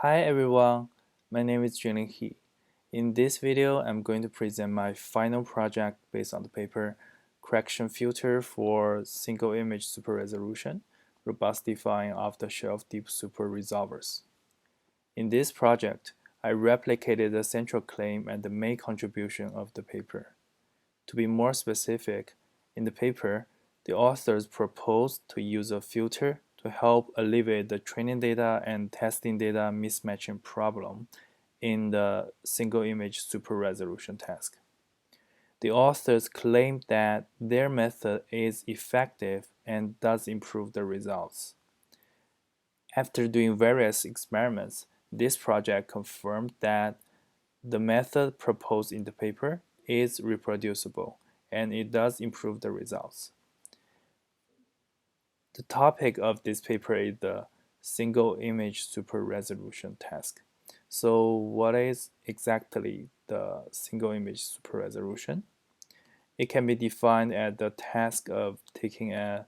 Hi everyone, my name is Junlin He. In this video, I'm going to present my final project based on the paper Correction Filter for Single Image Super Resolution, Robustifying Off-the-Shelf Deep Super Resolvers. In this project, I replicated the central claim and the main contribution of the paper. To be more specific, in the paper, the authors proposed to use a filter to help alleviate the training data and testing data mismatching problem in the single image super resolution task. The authors claim that their method is effective and does improve the results. After doing various experiments, this project confirmed that the method proposed in the paper is reproducible and it does improve the results. The topic of this paper is the single image super resolution task. So what is exactly the single image super resolution? It can be defined as the task of taking an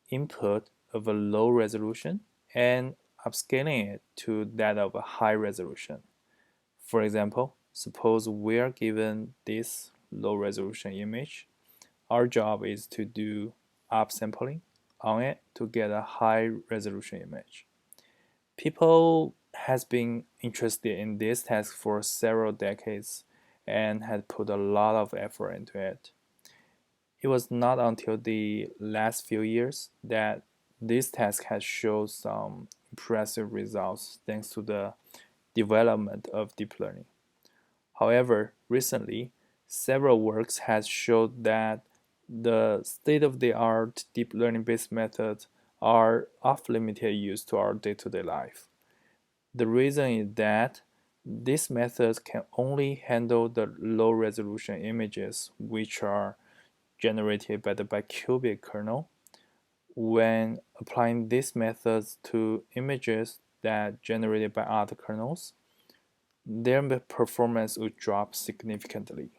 input of a low resolution and upscaling it to that of a high resolution. For example, suppose we are given this low resolution image. Our job is to do upsampling on it to get a high resolution image. People has been interested in this task for several decades and had put a lot of effort into it. It was not until the last few years that this task has shown some impressive results thanks to the development of deep learning. However, recently, several works has showed that the state-of-the-art deep learning-based methods are of limited use to our day-to-day life. The reason is that these methods can only handle the low-resolution images which are generated by the bicubic kernel. When applying these methods to images that generated by other kernels, their performance would drop significantly.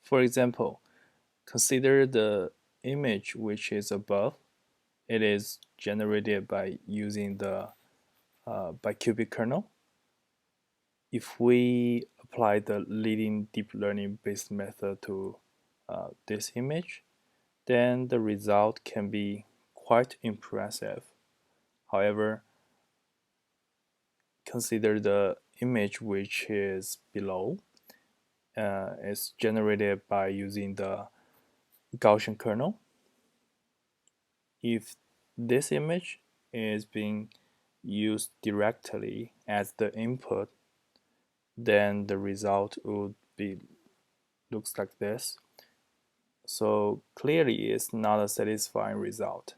For example, consider the image which is above. It is generated by using the bicubic kernel. If we apply the leading deep learning based method to this image, then the result can be quite impressive. However, consider the image which is below. It's generated by using the Gaussian kernel. If this image is being used directly as the input, then the result would be looks like this. So clearly it's not a satisfying result.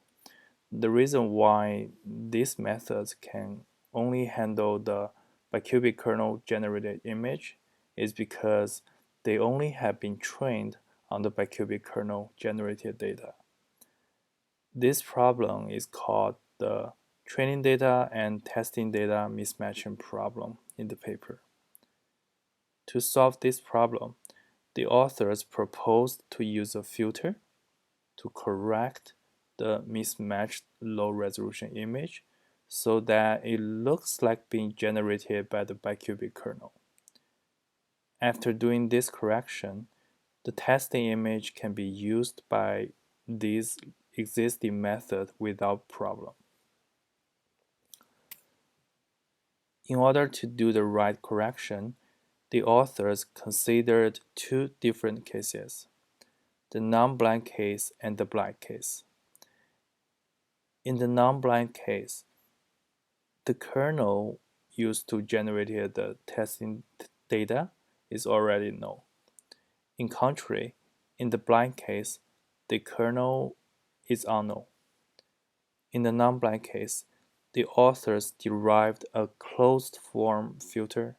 The reason why these methods can only handle the bicubic kernel generated image is because they only have been trained on the bicubic kernel generated data. This problem is called the training data and testing data mismatching problem in the paper. To solve this problem, the authors proposed to use a filter to correct the mismatched low-resolution image so that it looks like being generated by the bicubic kernel. After doing this correction, the testing image can be used by this existing method without problem. In order to do the right correction, the authors considered two different cases, the non-blind case and the blind case. In the non-blind case, the kernel used to generate the testing data is already known. In contrary, in the blind case, the kernel is unknown. In the non-blind case, the authors derived a closed-form filter.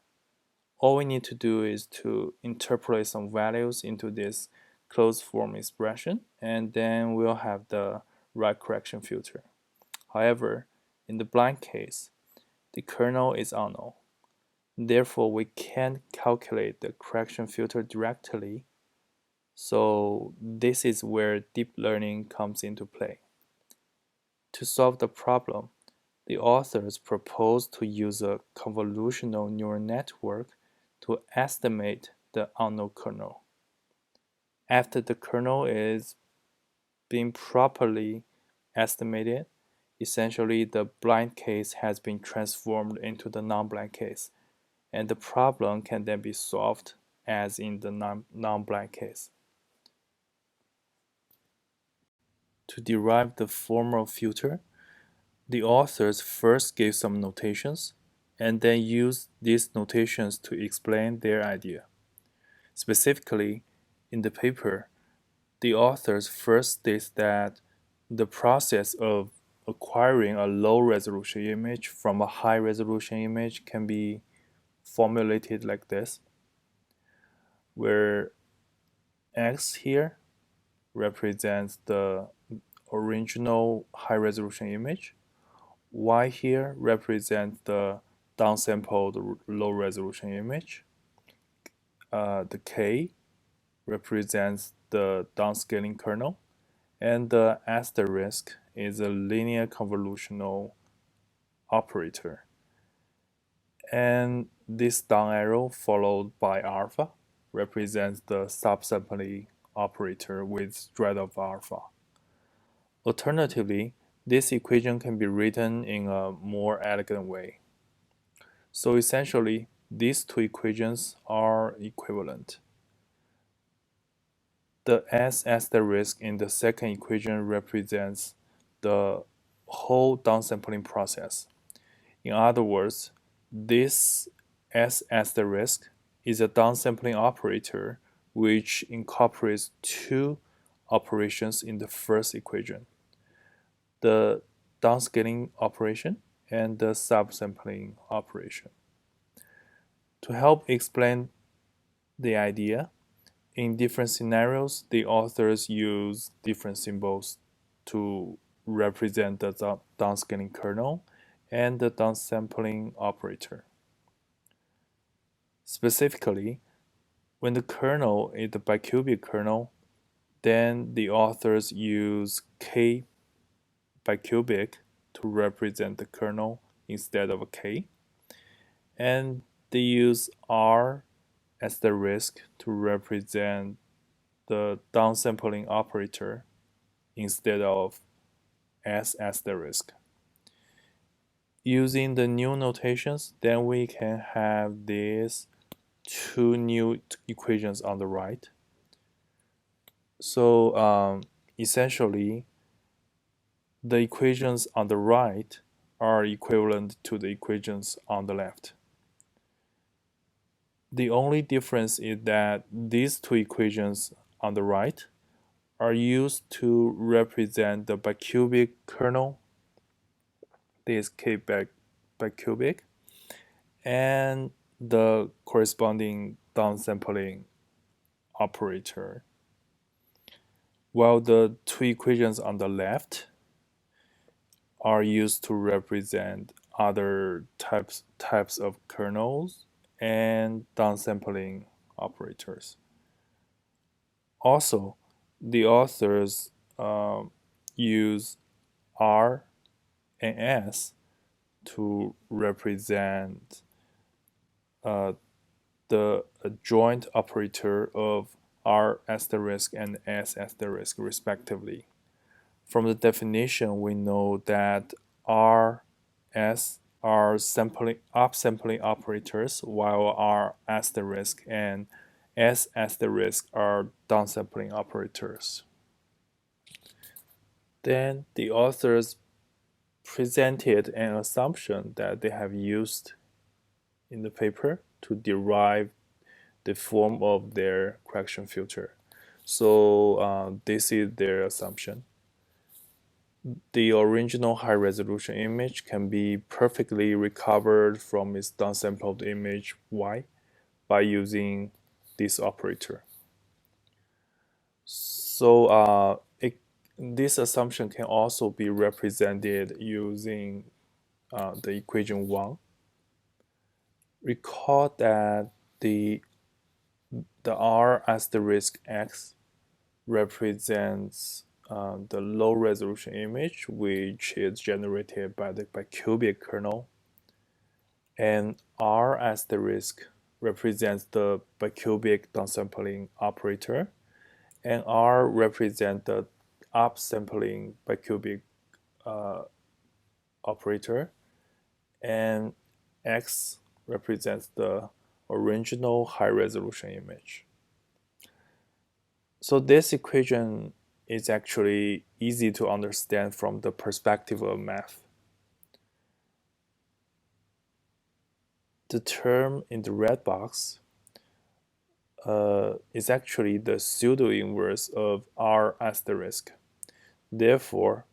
All we need to do is to interpolate some values into this closed-form expression, and then we'll have the right correction filter. However, in the blind case, the kernel is unknown. Therefore, we can't calculate the correction filter directly. So this is where deep learning comes into play. To solve the problem, the authors propose to use a convolutional neural network to estimate the unknown kernel. After the kernel is being properly estimated, essentially the blind case has been transformed into the non-blind case, and the problem can then be solved as in the non-blind case. To derive the formal filter, the authors first gave some notations and then used these notations to explain their idea. Specifically, in the paper, the authors first state that the process of acquiring a low-resolution image from a high-resolution image can be formulated like this, where X here represents the original high-resolution image, Y here represents the downsampled low-resolution image, the K represents the downscaling kernel, and the asterisk is a linear convolutional operator. And this down arrow followed by alpha represents the subsampling operator with drag of alpha. Alternatively, this equation can be written in a more elegant way. So essentially, these two equations are equivalent. The S asterisk in the second equation represents the whole downsampling process. In other words, this S asterisk is a downsampling operator which incorporates two operations in the first equation, the downscaling operation and the subsampling operation. To help explain the idea, in different scenarios, the authors use different symbols to represent the downscaling kernel and the downsampling operator. Specifically, when the kernel is the bicubic kernel, then the authors use k bicubic to represent the kernel instead of a k, and they use r asterisk to represent the downsampling operator instead of s asterisk. Using the new notations, then we can have these two new equations on the right. So essentially, the equations on the right are equivalent to the equations on the left. The only difference is that these two equations on the right are used to represent the bicubic kernel, this k bicubic, and the corresponding downsampling operator, while the two equations on the left are used to represent other types of kernels and downsampling operators. Also, the authors use R and S to represent the joint operator of R asterisk and S asterisk respectively. From the definition, we know that R, S are upsampling operators, while R asterisk and S asterisk are downsampling operators. Then the authors presented an assumption that they have used in the paper to derive the form of their correction filter. So this is their assumption. The original high-resolution image can be perfectly recovered from its downsampled image Y by using this operator. So this assumption can also be represented using the equation 1. Recall that the R asterisk X represents the low resolution image, which is generated by the bicubic kernel, and R asterisk represents the bicubic downsampling operator, and R represents the upsampling bicubic operator, and X represents the original high resolution image. So this equation is actually easy to understand from the perspective of math. The term in the red box is actually the pseudo-inverse of R asterisk. Therefore,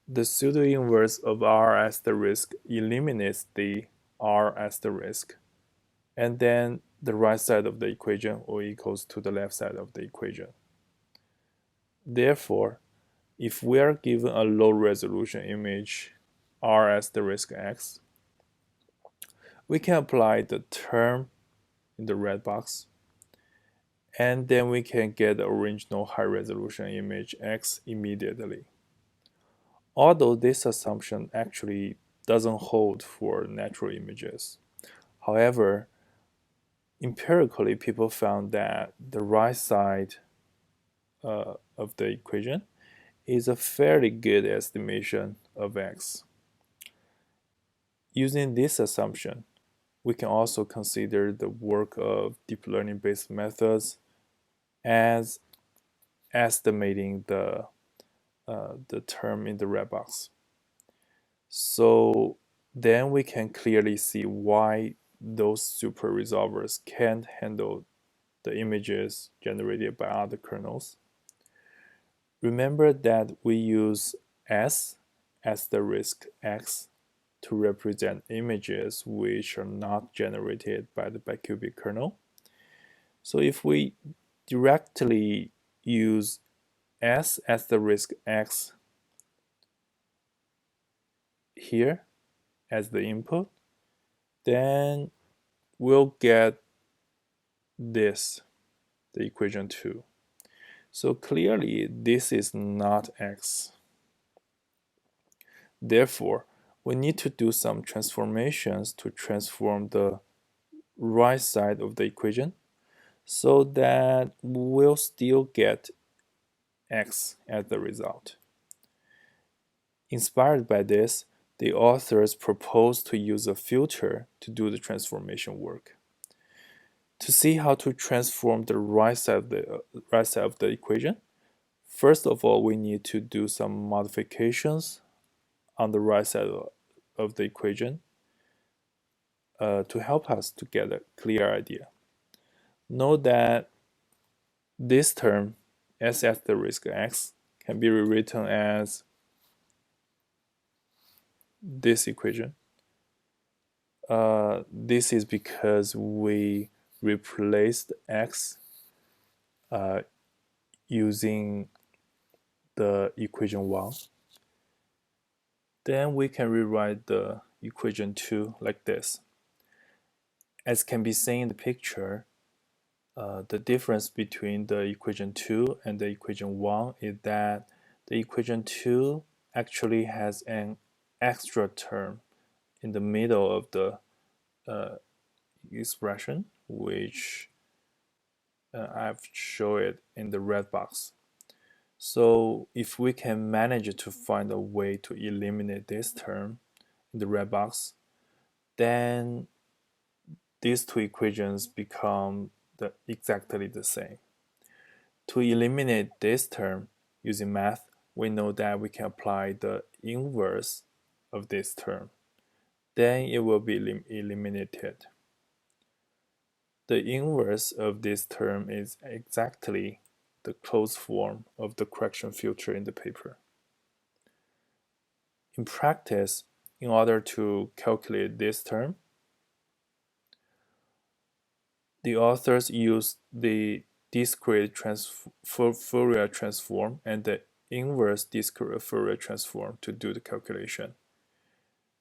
the pseudo-inverse of R asterisk eliminates the R asterisk, and then the right side of the equation will equals to the left side of the equation. Therefore, if we are given a low resolution image R asterisk X, we can apply the term in the red box, and then we can get the original high resolution image X immediately. Although this assumption actually doesn't hold for natural images. However, empirically, people found that the right side of the equation is a fairly good estimation of X. Using this assumption, we can also consider the work of deep learning based methods as estimating the term in the red box. So then we can clearly see why those super resolvers can't handle the images generated by other kernels. Remember that we use S asterisk X to represent images which are not generated by the bicubic kernel. So if we directly use S asterisk X here as the input, then we'll get this, the equation 2. So clearly this is not X. Therefore, we need to do some transformations to transform the right side of the equation so that we'll still get X as the result. Inspired by this, the authors proposed to use a filter to do the transformation work. To see how to transform the right side of the equation, first of all, we need to do some modifications on the right side of the equation to help us to get a clear idea. Note that this term, S asterisk X, can be rewritten as this equation. This is because we replaced X using the equation 1. Then we can rewrite the equation 2 like this. As can be seen in the picture, the difference between the equation 2 and the equation 1 is that the equation 2 actually has an extra term in the middle of the expression, which I've shown it in the red box. So if we can manage to find a way to eliminate this term in the red box, then these two equations become exactly the same. To eliminate this term using math, we know that we can apply the inverse of this term. Then it will be eliminated. The inverse of this term is exactly the closed form of the correction filter in the paper. In practice, in order to calculate this term, the authors used the discrete Fourier transform and the inverse discrete Fourier transform to do the calculation.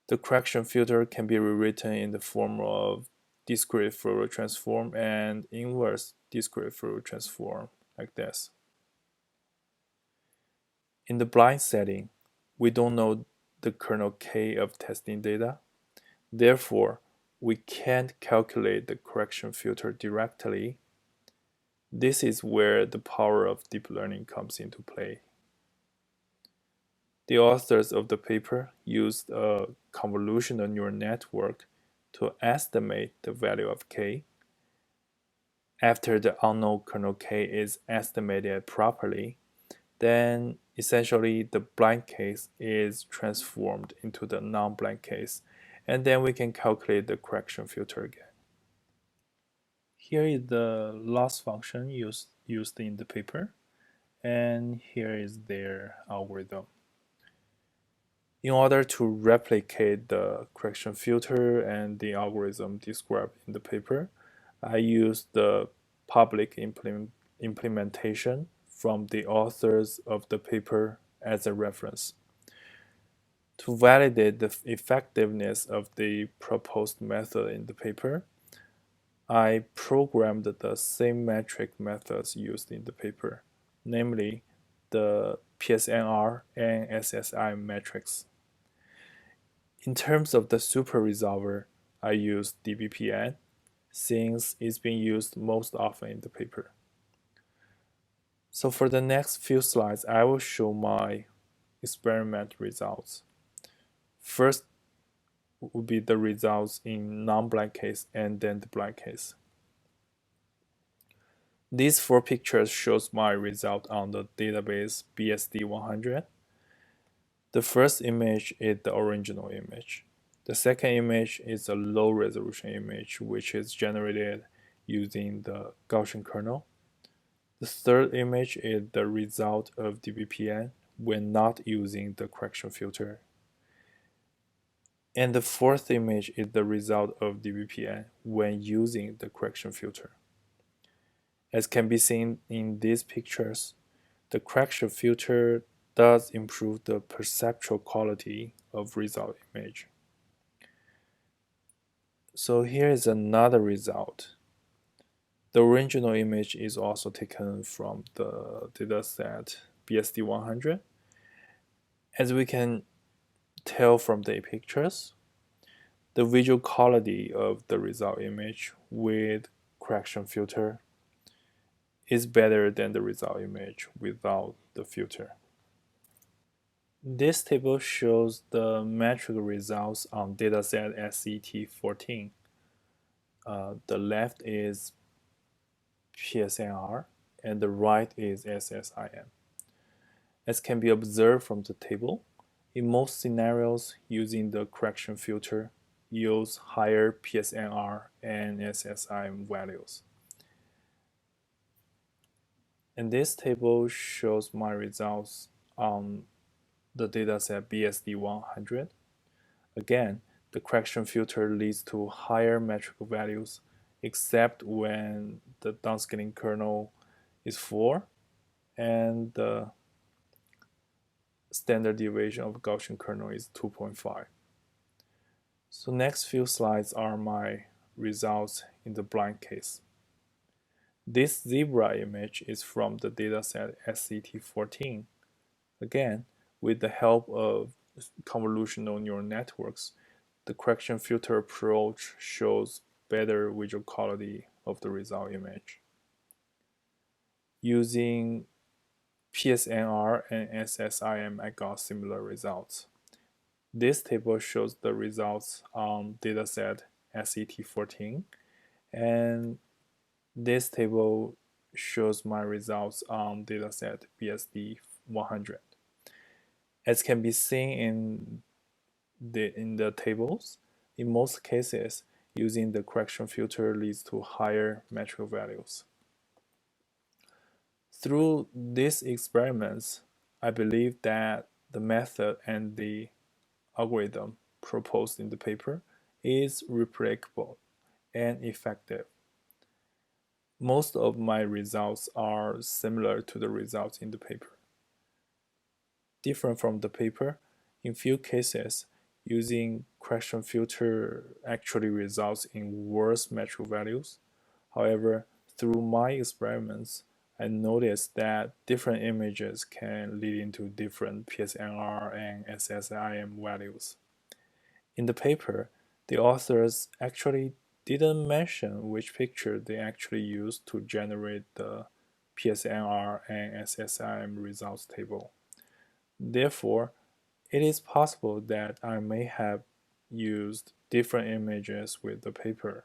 The correction filter can be rewritten in the form of discrete Fourier transform and inverse discrete Fourier transform like this. In the blind setting, we don't know the kernel K of testing data. Therefore, we can't calculate the correction filter directly. This is where the power of deep learning comes into play. The authors of the paper used a convolutional neural network to estimate the value of K. After the unknown kernel K is estimated properly, then essentially the blind case is transformed into the non-blind case, and then we can calculate the correction filter again. Here is the loss function used in the paper, and here is their algorithm. In order to replicate the correction filter and the algorithm described in the paper, I used the public implementation from the authors of the paper as a reference. To validate the effectiveness of the proposed method in the paper, I programmed the same metric methods used in the paper, namely the PSNR and SSI metrics. In terms of the super resolver, I use DBPN since it's being used most often in the paper. So for the next few slides, I will show my experiment results. First would be the results in non-blind case and then the blind case. These four pictures shows my result on the database BSD100. The first image is the original image. The second image is a low resolution image which is generated using the Gaussian kernel. The third image is the result of DBPN when not using the correction filter. And the fourth image is the result of DBPN when using the correction filter. As can be seen in these pictures, the correction filter does improve the perceptual quality of result image. So here is another result. The original image is also taken from the dataset BSD100. As we can tell from the pictures, the visual quality of the result image with correction filter is better than the result image without the filter. This table shows the metric results on dataset SET14. The left is PSNR and the right is SSIM. As can be observed from the table, in most scenarios using the correction filter yields higher PSNR and SSIM values. And this table shows my results on the dataset BSD100. Again, the correction filter leads to higher metric values except when the downscaling kernel is 4 and the standard deviation of Gaussian kernel is 2.5. So next few slides are my results in the blind case. This zebra image is from the dataset SET14. Again, with the help of convolutional neural networks, the correction filter approach shows better visual quality of the result image. Using PSNR and SSIM, I got similar results. This table shows the results on dataset SET14, and this table shows my results on dataset BSD100. As can be seen in the tables, in most cases, using the correction filter leads to higher metric values. Through these experiments, I believe that the method and the algorithm proposed in the paper is replicable and effective. Most of my results are similar to the results in the paper. Different from the paper, in few cases, using correction filter actually results in worse metric values. However, through my experiments, I noticed that different images can lead into different PSNR and SSIM values. In the paper, the authors actually didn't mention which picture they actually used to generate the PSNR and SSIM results table. Therefore, it is possible that I may have used different images with the paper.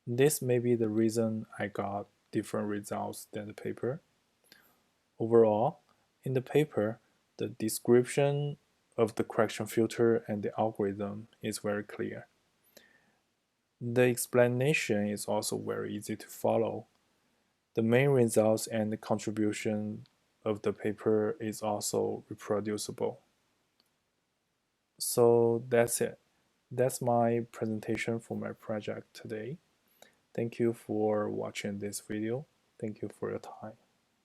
This may be the reason I got different results than the paper. Overall, in the paper, the description of the correction filter and the algorithm is very clear. The explanation is also very easy to follow. The main results and the contribution of the paper is also reproducible. So that's it. That's my presentation for my project today. Thank you for watching this video. Thank you for your time.